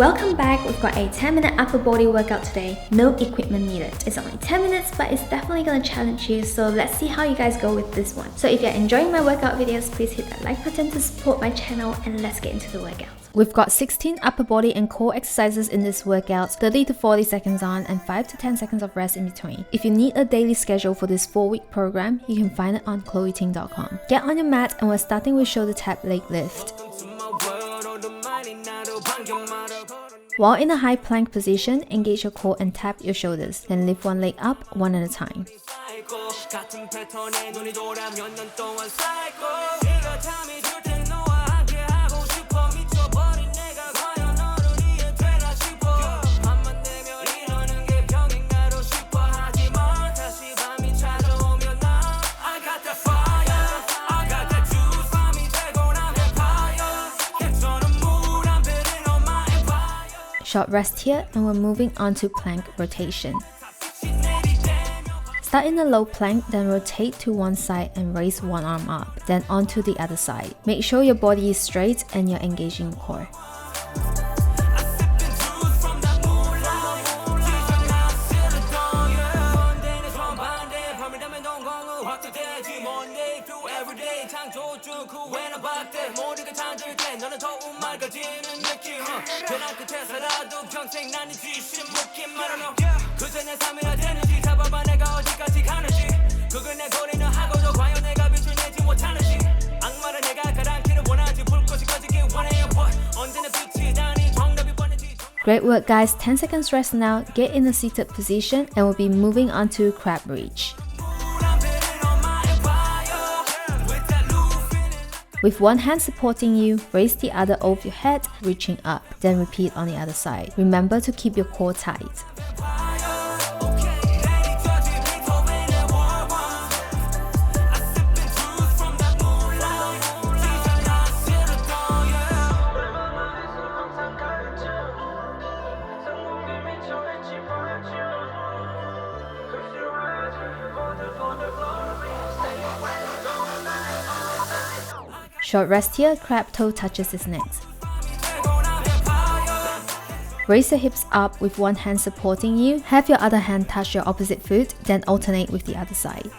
Welcome back. We've got a 10-minute upper body workout today. No equipment needed. It's only 10 minutes, but it's definitely gonna challenge you. So let's see how you guys go with this one. So if you're enjoying my workout videos, please hit that like button to support my channel and let's get into the workout. We've got 16 upper body and core exercises in this workout, 30 to 40 seconds on and 5 to 10 seconds of rest in between. If you need a daily schedule for this 4-week program, you can find it on chloeting.com. Get on your mat and we're starting with shoulder tap leg lift. While in a high plank position, engage your core and tap your shoulders. Then lift one leg up, one at a time. Short rest here and we're moving on to plank rotation. Start in a low plank, then rotate to one side and raise one arm up, then onto the other side. Make sure your body is straight and you're engaging your core. Great work guys, 10 seconds rest now, get in a seated position and we'll be moving on to crab reach. With one hand supporting you, raise the other over your head, reaching up, then repeat on the other side. Remember to keep your core tight. Short rest here, crab toe touches is next. Raise your hips up with one hand supporting you, have your other hand touch your opposite foot, then alternate with the other side.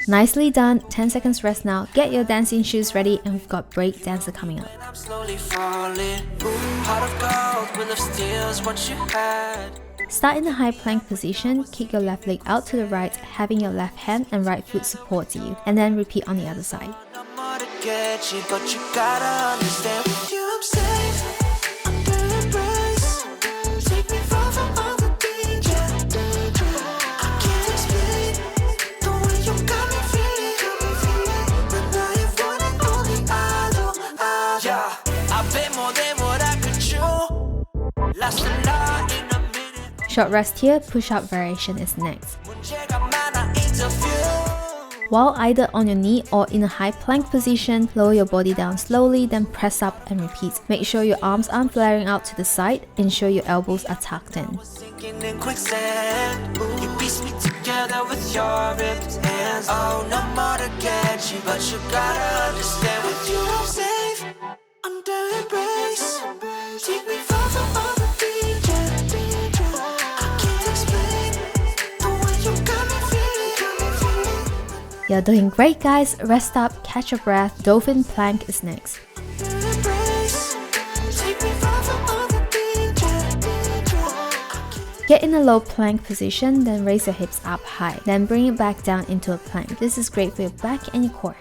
Nicely done, 10 seconds rest now, get your dancing shoes ready and we've got break dancer coming up. Start in a high plank position, kick your left leg out to the right, having your left hand and right foot support you, and then repeat on the other side. Short rest here, push-up variation is next. While either on your knee or in a high plank position, lower your body down slowly, then press up and repeat. Make sure your arms aren't flaring out to the side, ensure your elbows are tucked in. You're doing great guys, rest up, catch your breath, dolphin plank is next. Get in a low plank position, then raise your hips up high, then bring it back down into a plank. This is great for your back and your core.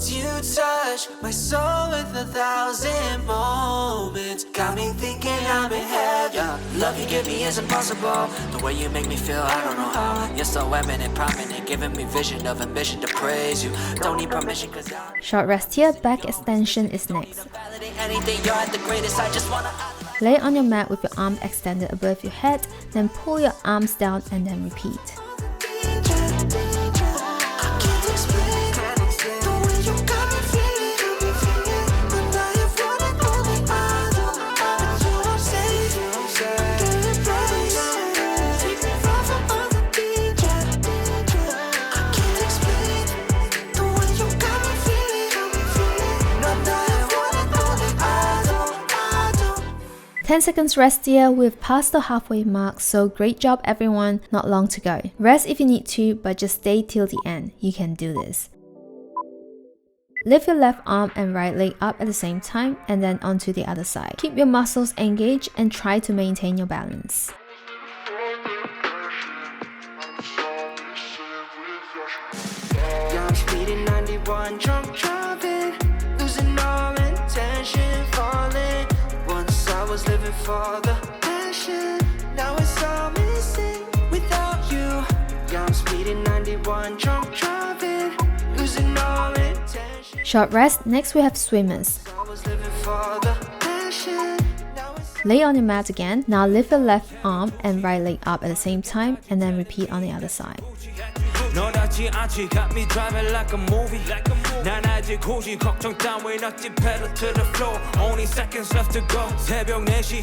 You touch my soul with 1,000 moments. Got me thinking I'm in heaven. Love you give me is impossible. The way you make me feel, I don't know how. You're so eminent, prominent, giving me vision of ambition to praise you. Don't need permission cause Short rest here, back extension is next. anything, you're the greatest. I just wanna Lay on your mat with your arms extended above your head, then pull your arms down and then repeat. Ten seconds rest here. We've passed the halfway mark, so great job everyone, not long to go. Rest if you need to, but just stay till the end. You can do this. Lift your left arm and right leg up at the same time and then onto the other side. Keep your muscles engaged and try to maintain your balance. I'm speeding 91, drunk driving, losing all intention, falling. Once I was living for the passion, now it's all missing without you. Yeah, I'm speeding 91, drunk driving, losing all intention. Short rest. Next we have swimmers. I was living for the passion, now it's Lay on your mat again. Now lift your left arm and right leg up at the same time and then repeat on the other side. 너답지 않지 got me driving like a movie 난 아직 굳이 걱정 따윈 없지 pedal to the floor only seconds left to go 새벽 4시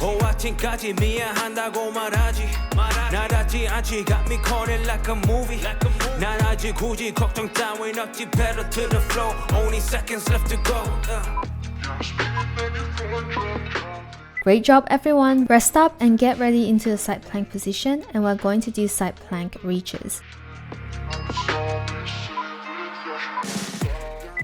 오후 아침까지 미안한다고 말하지 나답지 않지 got me calling like a movie 난 아직 굳이 걱정 따윈 없지 pedal to the floor only seconds left to go Great job everyone! Rest up and get ready into the side plank position, and we're going to do side plank reaches.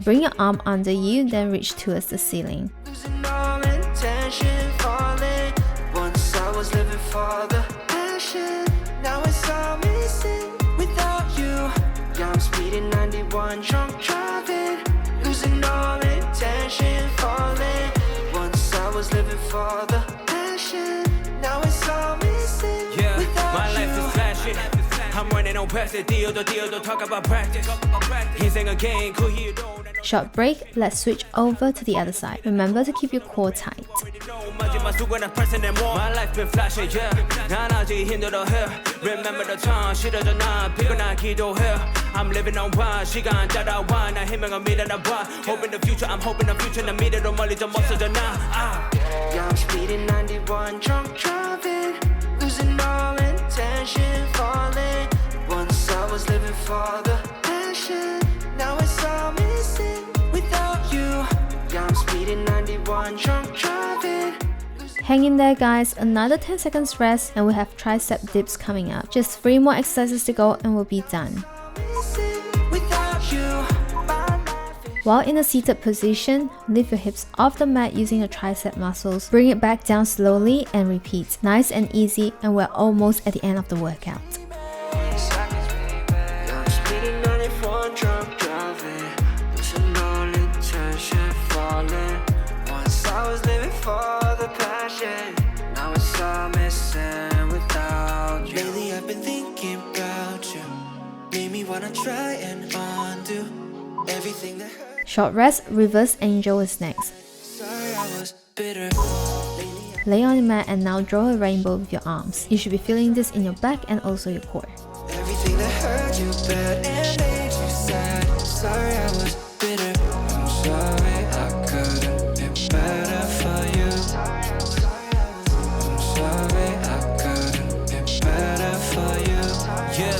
Bring your arm under you, then reach towards the ceiling. losing all intention, falling. Once I was living for the passion, now it's all missing without you. Yeah, I'm speeding 91, drunk driving, losing all intention, falling. Once I was living for the passion, now it's all missing without my life you. is flashing I'm running on past it deal도 talk about practice 인생은 게임 그 이유도 Short break, let's switch over to the other side. Remember to keep your core tight. My life been flashing, yeah. 난 아직 힘들어해. Remember the time, 싫어져 난 피곤한 기도해. I'm living on one, 시간 따라와. 나 희망을 믿어나봐. Hoping the future, I'm hoping the future. 나 미래로 멀리 좀 없어져 나. Yeah, I'm speeding 91, drunk driving, losing all intention, falling. Once I was living for the passion, now it's all missing without you. Yeah, I'm speeding 91, drunk driving. Hang in there guys, another 10 seconds rest and we have tricep dips coming up. Just 3 more exercises to go and we'll be done. Without you, While in a seated position, lift your hips off the mat using your tricep muscles. Bring it back down slowly and repeat. Nice and easy, and we're almost at the end of the workout. I'm speeding 91, drunk driving, losing all intention, falling. Once I was living for the passion, now it's all missing without you. Lately I've been thinking about you, made me wanna try and undo everything that hurt. Short rest, reverse angel is next. Sorry I was bitter. Lay on your mat and now draw a rainbow with your arms. You should be feeling this in your back and also your core. Everything that hurt you bad and made you sad. Sorry I was bitter. I'm sorry I couldn't be better for you. I'm sorry I couldn't be better for you. Yeah.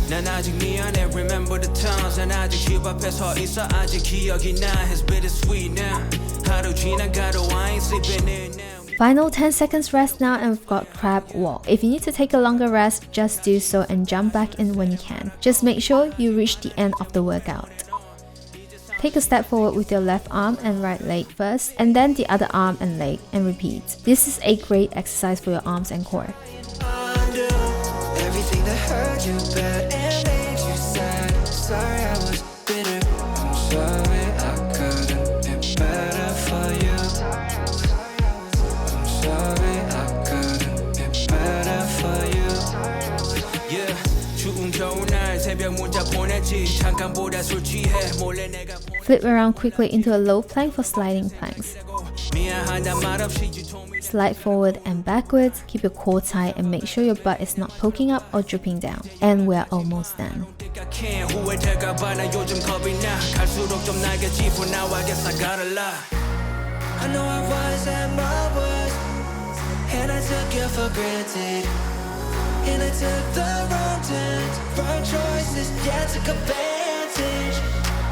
난 아직 미안해. Remember the times. 난 아직 집 앞에 서 있어. 아직 기억이 나. It's bittersweet now. 하루 지나가도 I ain't sleeping in now. Final 10 seconds rest now and we've got crab walk. If you need to take a longer rest, just do so and jump back in when you can. Just make sure you reach the end of the workout. Take a step forward with your left arm and right leg first, and then the other arm and leg, and repeat. This is a great exercise for your arms and core. Undo everything that hurt you bad and made you sad. Sorry I was bitter. I'm 문자 보냈지 잠깐보다 술 취해 몰래 내가 Flip around quickly into a low plank for sliding planks. 미안하단 말 없이 you told me Slide forward and backwards, keep your core tight and make sure your butt is not poking up or drooping down. And we're almost done. 생각해 후회될까봐 나 요즘 겁이 나 갈수록 좀 날개지 for now I guess I gotta lie I know I was at my worst, and I took you for granted. And I took the wrong turns, wrong choices, yeah, I took advantage.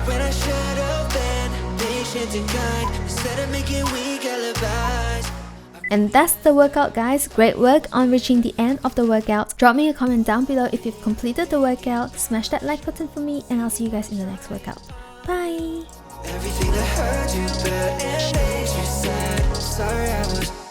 When I should have been patient and kind, instead of making weak alibis. And that's the workout, guys. Great work on reaching the end of the workout. Drop me a comment down below if you've completed the workout. Smash that like button for me, and I'll see you guys in the next workout. Bye! Everything that hurt you bad and made you sad. Sorry I was